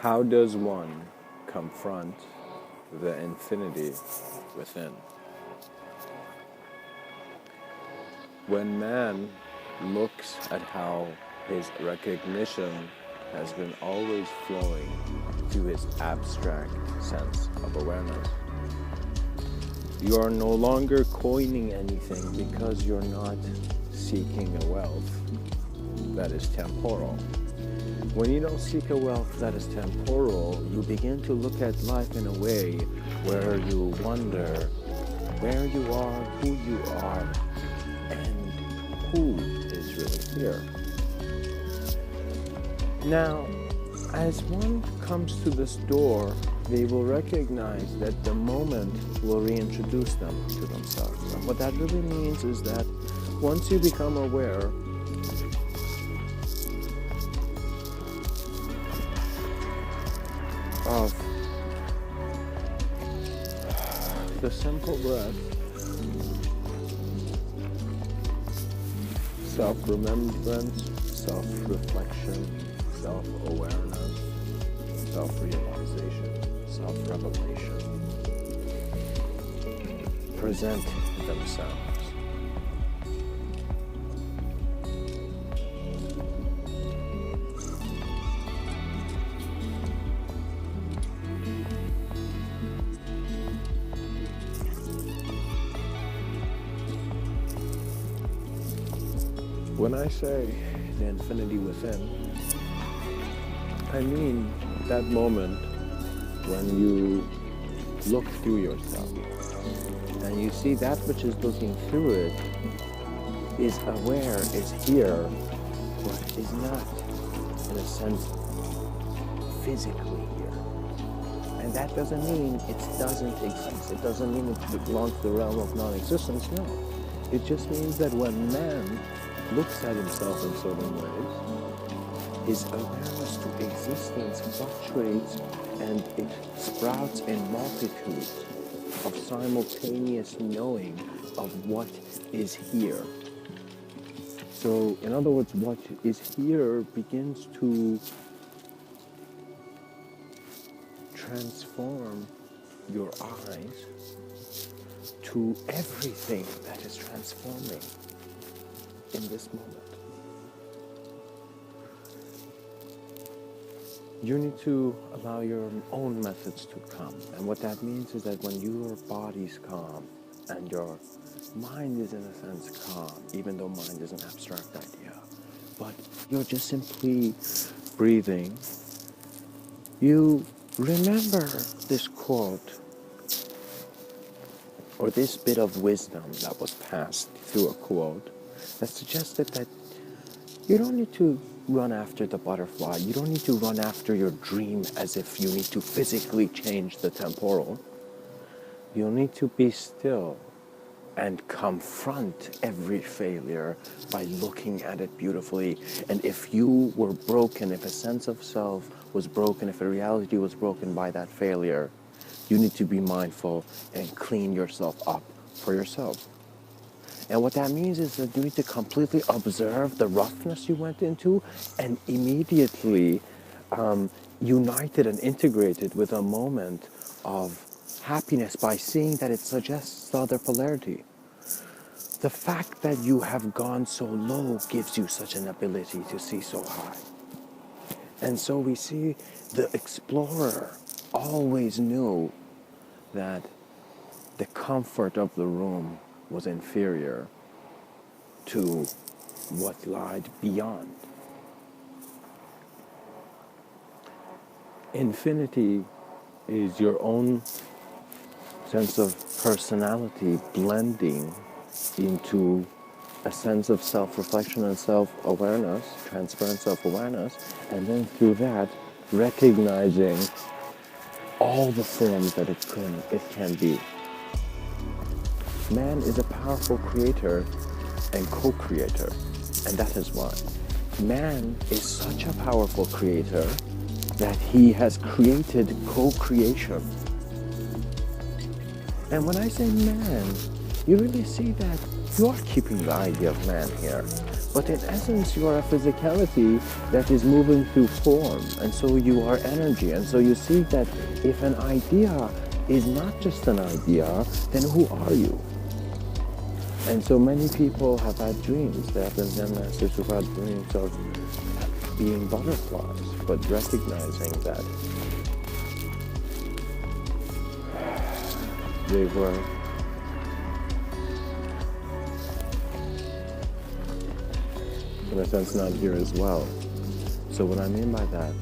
How does one confront the infinity within? When man looks at how his recognition has been always flowing to his abstract sense of awareness, you are no longer coining anything because you're not seeking a wealth that is temporal. When you don't seek a wealth that is temporal, you begin to look at life in a way where you wonder where you are, who you are, and who is really here. Now, as one comes to this door, they will recognize that the moment will reintroduce them to themselves. And what that really means is that once you become aware of the simple breath, self-remembrance, self-reflection, self-awareness, self-realization, self-revelation present themselves. When I say the infinity within, I mean that moment when you look through yourself and you see that which is looking through it is aware, is here, but is not, in a sense, physically here. And that doesn't mean it doesn't exist. It doesn't mean it belongs to the realm of non-existence, no. It just means that when man looks at himself in certain ways, his awareness to existence fluctuates and it sprouts in multitudes of simultaneous knowing of what is here. So, in other words, what is here begins to transform your eyes to everything that is transforming in this moment. You need to allow your own methods to come. And what that means is that when your body's calm and your mind is in a sense calm, even though mind is an abstract idea, but you're just simply breathing, you remember this quote or this bit of wisdom that was passed through a quote that suggested that you don't need to run after the butterfly. You don't need to run after your dream as if you need to physically change the temporal. You need to be still and confront every failure by looking at it beautifully. And if you were broken, if a sense of self was broken, if a reality was broken by that failure, you need to be mindful and clean yourself up for yourself. And what that means is that you need to completely observe the roughness you went into and immediately unite it and integrate it with a moment of happiness by seeing that it suggests the other polarity. The fact that you have gone so low gives you such an ability to see so high. And so we see the explorer always knew that the comfort of the room was inferior to what lied beyond. Infinity is your own sense of personality blending into a sense of self-reflection and self-awareness, transparent self-awareness, and then through that recognizing all the forms that it can be. Man is a powerful creator and co-creator, and that is why. Man is such a powerful creator that he has created co-creation. And when I say man, you really see that you are keeping the idea of man here. But in essence, you are a physicality that is moving through form, and so you are energy. And so you see that if an idea is not just an idea, then who are you? And so many people have had dreams. There have been Zen masters who've had dreams of being butterflies, but recognizing that they were in a sense not here as well. So what I mean by that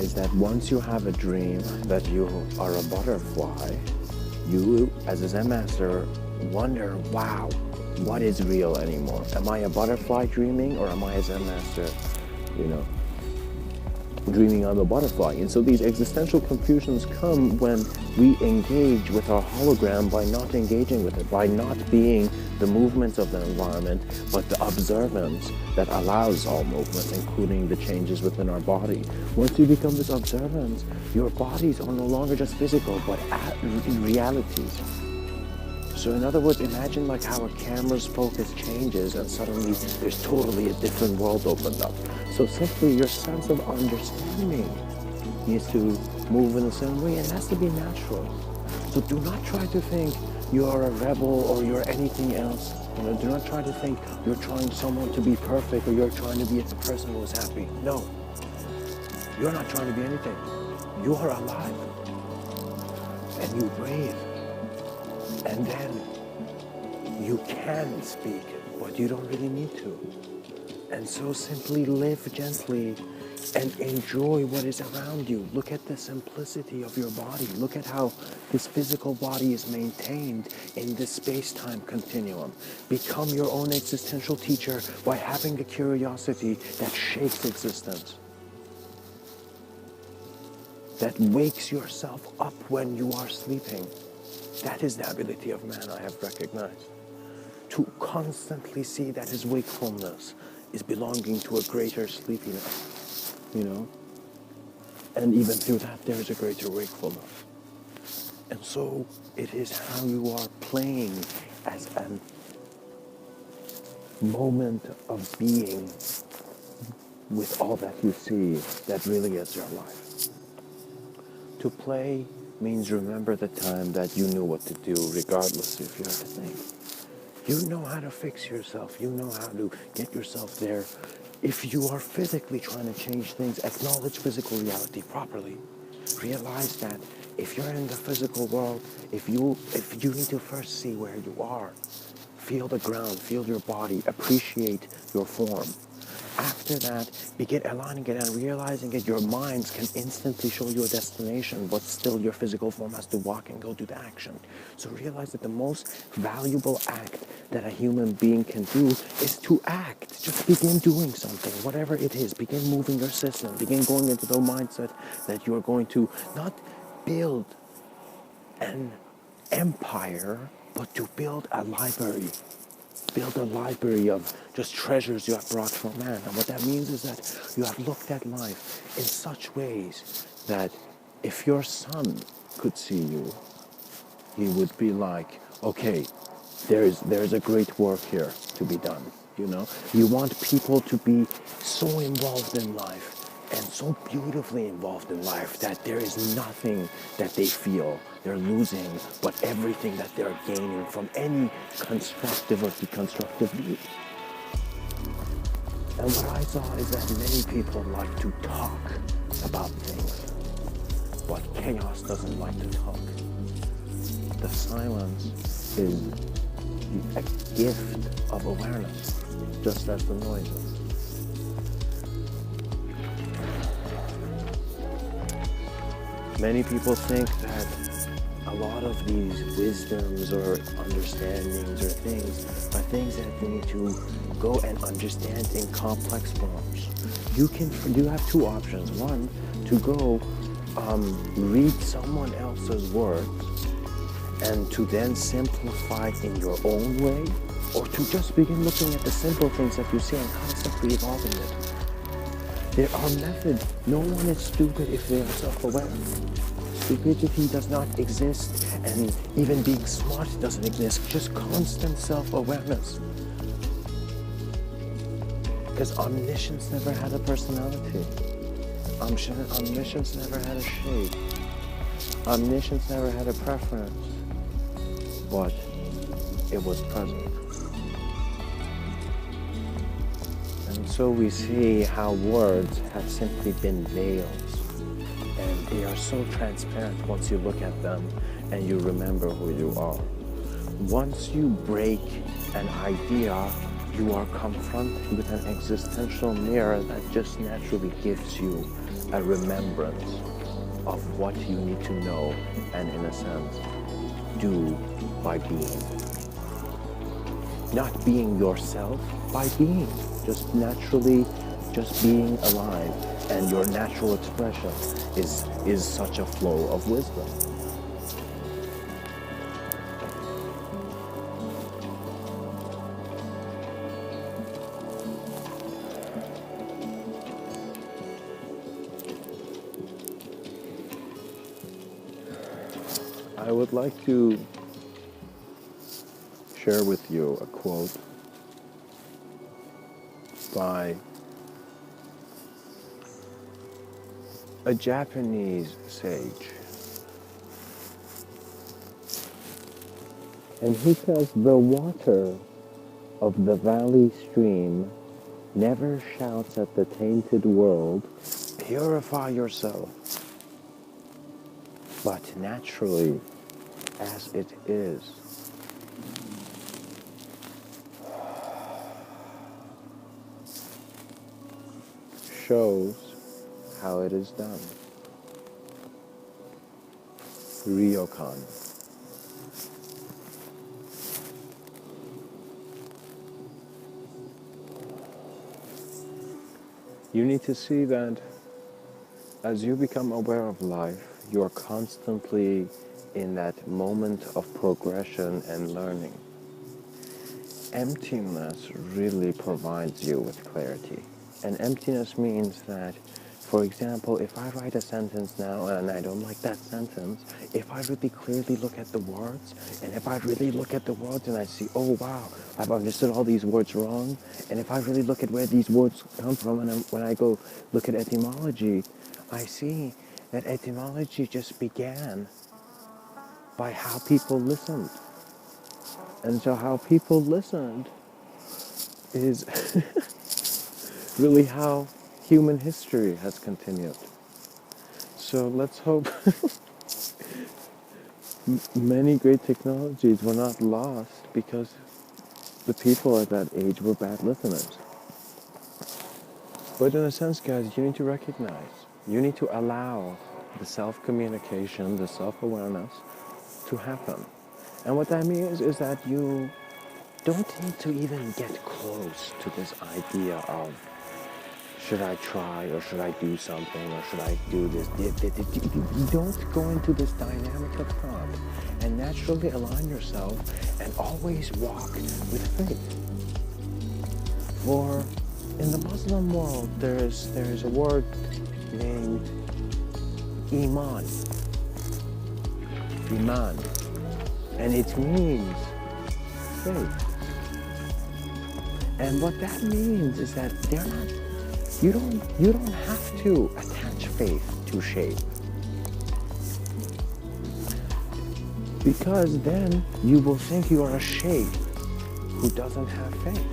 is that once you have a dream that you are a butterfly, you as a Zen master wonder, wow, what is real anymore? Am I a butterfly dreaming, or am I a Zen master, dreaming of a butterfly? And so these existential confusions come when we engage with our hologram by not engaging with it, by not being the movements of the environment, but the observance that allows all movements, including the changes within our body. Once you become this observance, your bodies are no longer just physical, but realities. So in other words, imagine like how a camera's focus changes and suddenly there's totally a different world opened up. So simply your sense of understanding needs to move in the same way, and it has to be natural. So do not try to think you are a rebel or you're anything else. Do not try to think you're trying someone to be perfect or you're trying to be a person who is happy. No, you're not trying to be anything. You are alive and you breathe. And then you can speak, but you don't really need to. And so simply live gently and enjoy what is around you. Look at the simplicity of your body. Look at how this physical body is maintained in this space-time continuum. Become your own existential teacher by having a curiosity that shakes existence, that wakes yourself up when you are sleeping. That is the ability of man, I have recognized. To constantly see that his wakefulness is belonging to a greater sleepiness, And even through that, there is a greater wakefulness. And so it is how you are playing as a moment of being with all that you see that really is your life. To play means remember the time that you knew what to do, regardless if you had to think. You know how to fix yourself. You know how to get yourself there. If you are physically trying to change things, acknowledge physical reality properly. Realize that if you're in the physical world, if you need to first see where you are, feel the ground, feel your body, appreciate your form. After that, begin aligning it and realizing that your minds can instantly show you a destination, but still your physical form has to walk and go to the action. So realize that the most valuable act that a human being can do is to act. Just begin doing something, whatever it is. Begin moving your system. Begin going into the mindset that you're going to not build an empire, but to build a library. Build a library of just treasures you have brought from man. And what that means is that you have looked at life in such ways that if your son could see you, he would be like, okay, there's a great work here to be done. You want people to be so involved in life and so beautifully involved in life that there is nothing that they feel they're losing, but everything that they're gaining from any constructive or deconstructive view. And what I saw is that many people like to talk about things, but chaos doesn't like to talk. The silence is a gift of awareness, just as the noise is. Many people think that a lot of these wisdoms or understandings or things are things that you need to go and understand in complex forms. You have two options. One, to go read someone else's works and to then simplify it in your own way, or to just begin looking at the simple things that you see and constantly evolving it. There are methods. No one is stupid if they are self-aware. Stupidity does not exist, and even being smart doesn't exist. Just constant self-awareness. Because omniscience never had a personality. Omniscience never had a shape. Omniscience never had a preference. But it was present. And so we see how words have simply been veils. And they are so transparent once you look at them and you remember who you are. Once you break an idea, you are confronted with an existential mirror that just naturally gives you a remembrance of what you need to know and, in a sense, do by being. Not being yourself, by being. Just naturally, just being alive. And your natural expression is such a flow of wisdom. I would like to share with you a quote by a Japanese sage. And he says, "The water of the valley stream never shouts at the tainted world, 'Purify yourself,' but naturally, as it is, shows how it is done." Ryokan. You need to see that as you become aware of life, you are constantly in that moment of progression and learning. Emptiness really provides you with clarity. And emptiness means that, for example, if I write a sentence now and I don't like that sentence, if I really clearly look at the words, and if I really look at the words and I see, oh wow, I've understood all these words wrong, and if I really look at where these words come from, and when I go look at etymology, I see that etymology just began by how people listened. And so how people listened is really how human history has continued. So let's hope many great technologies were not lost because the people at that age were bad listeners. But in a sense, guys, you need to recognize, you need to allow the self-communication, the self-awareness to happen. And what that means is that you don't need to even get close to this idea of, should I try, or should I do something, or should I do this? You don't go into this dynamic of thought, and naturally align yourself and always walk with faith. For in the Muslim world, there is a word named Iman, and it means faith. And what that means is that you don't have to attach faith to shape, because then you will think you are a shape who doesn't have faith.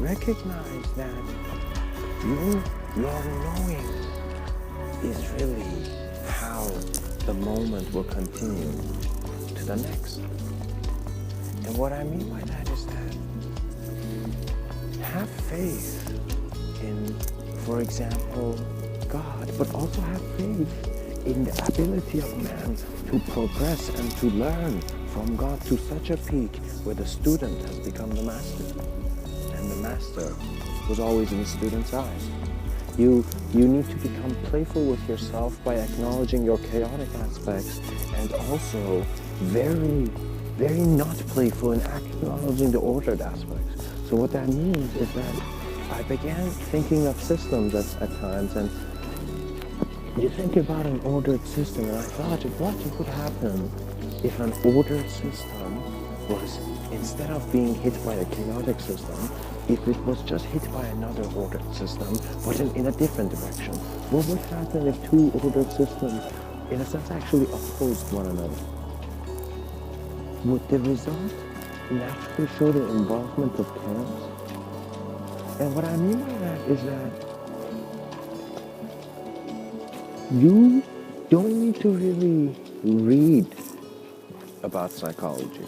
Recognize that your knowing is really how the moment will continue to the next. And what I mean by that is that have faith in, for example, God, but also have faith in the ability of man to progress and to learn from God to such a peak where the student has become the master, and the master was always in the student's eyes. You need to become playful with yourself by acknowledging your chaotic aspects, and also very, very not playful in acknowledging the ordered aspects. So what that means is that I began thinking of systems at times, and you think about an ordered system, and I thought, what would happen if an ordered system was, instead of being hit by a chaotic system, if it was just hit by another ordered system, but in a different direction, what would happen if two ordered systems, in a sense, actually opposed one another? Would the result naturally show the involvement of chaos? And what I mean by that is that you don't need to really read about psychology.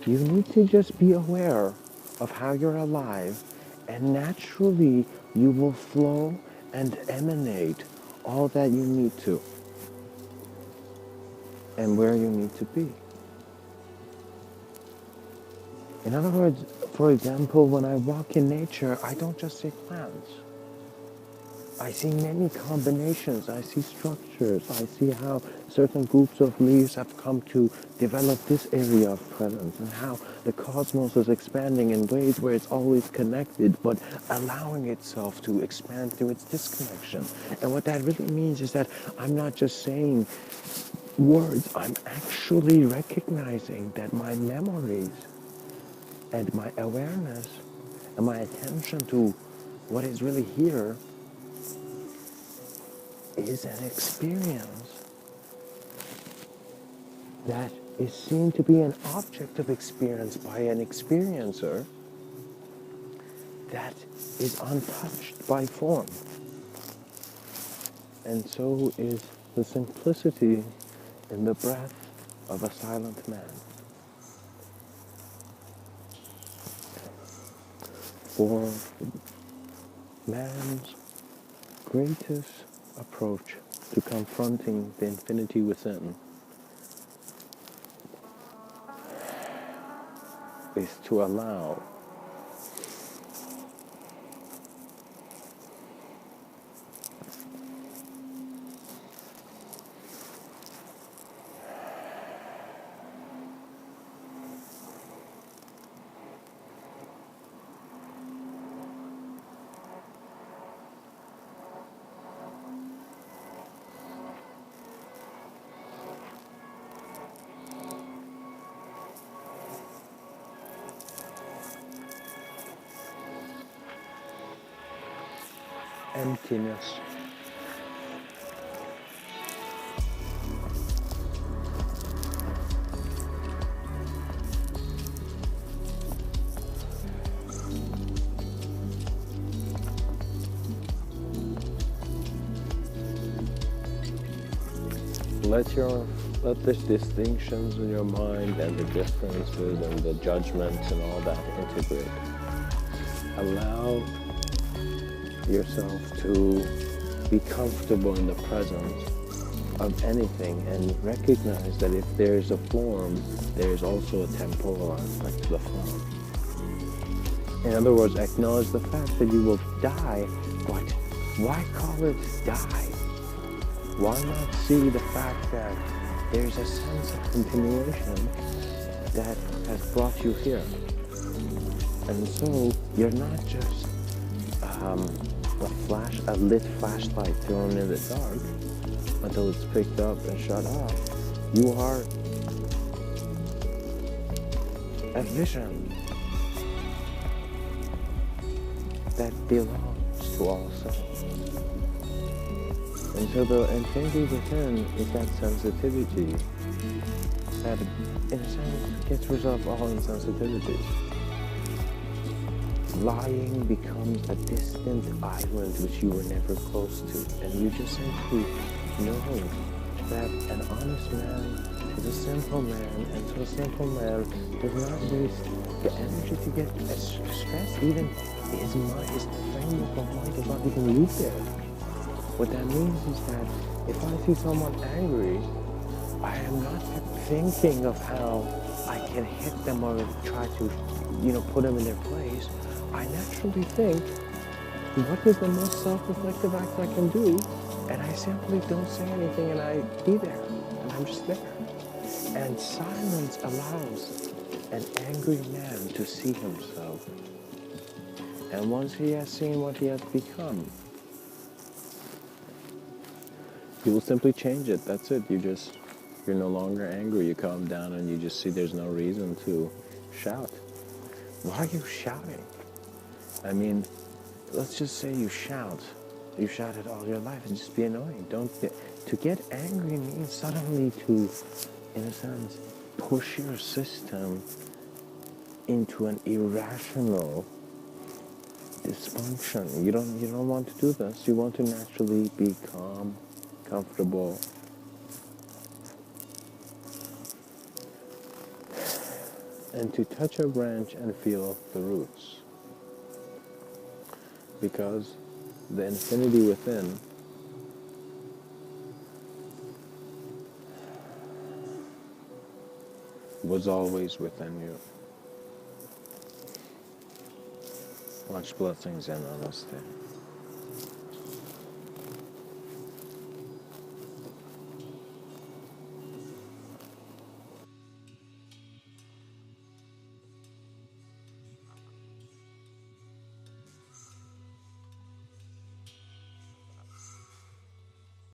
You need to just be aware of how you're alive, and naturally you will flow and emanate all that you need to and where you need to be. In other words, for example, when I walk in nature, I don't just see plants. I see many combinations, I see structures, I see how certain groups of leaves have come to develop this area of presence, and how the cosmos is expanding in ways where it's always connected, but allowing itself to expand through its disconnection. And what that really means is that I'm not just saying words, I'm actually recognizing that my memories and my awareness and my attention to what is really here is an experience that is seen to be an object of experience by an experiencer that is untouched by form. And so is the simplicity in the breath of a silent man. For man's greatest approach to confronting the infinity within is to allow emptiness. Let the distinctions in your mind and the differences and the judgments and all that integrate. Allow yourself to be comfortable in the presence of anything, and recognize that if there is a form, there is also a temporal aspect to the form. In other words, acknowledge the fact that you will die, but why call it die? Why not see the fact that there's a sense of continuation that has brought you here? And so you're not just a lit flashlight thrown in the dark until it's picked up and shut off. You are a vision that belongs to all souls. And so the infinity within is that sensitivity that, in a sense, gets rid of all insensitivities. Lying becomes a distant island which you were never close to, and you just simply know that an honest man is a simple man, and so a simple man does not waste the energy to get stressed. Even his mind, his framework of mind does not even leave there. What that means is that if I see someone angry, I am not thinking of how I can hit them or try to, put them in their place. I naturally think, what is the most self-reflective act I can do? And I simply don't say anything, and I be there, and I'm just there. And silence allows an angry man to see himself. And once he has seen what he has become, he will simply change it. That's it. You just You're no longer angry. You calm down and you just see there's no reason to shout. Why are you shouting? I mean, let's just say you shout. You shouted all your life and just be annoying. To get angry means suddenly to, in a sense, push your system into an irrational dysfunction. You don't want to do this. You want to naturally be calm, comfortable, and to touch a branch and feel the roots. Because the infinity within was always within you. Much blessings and namaste.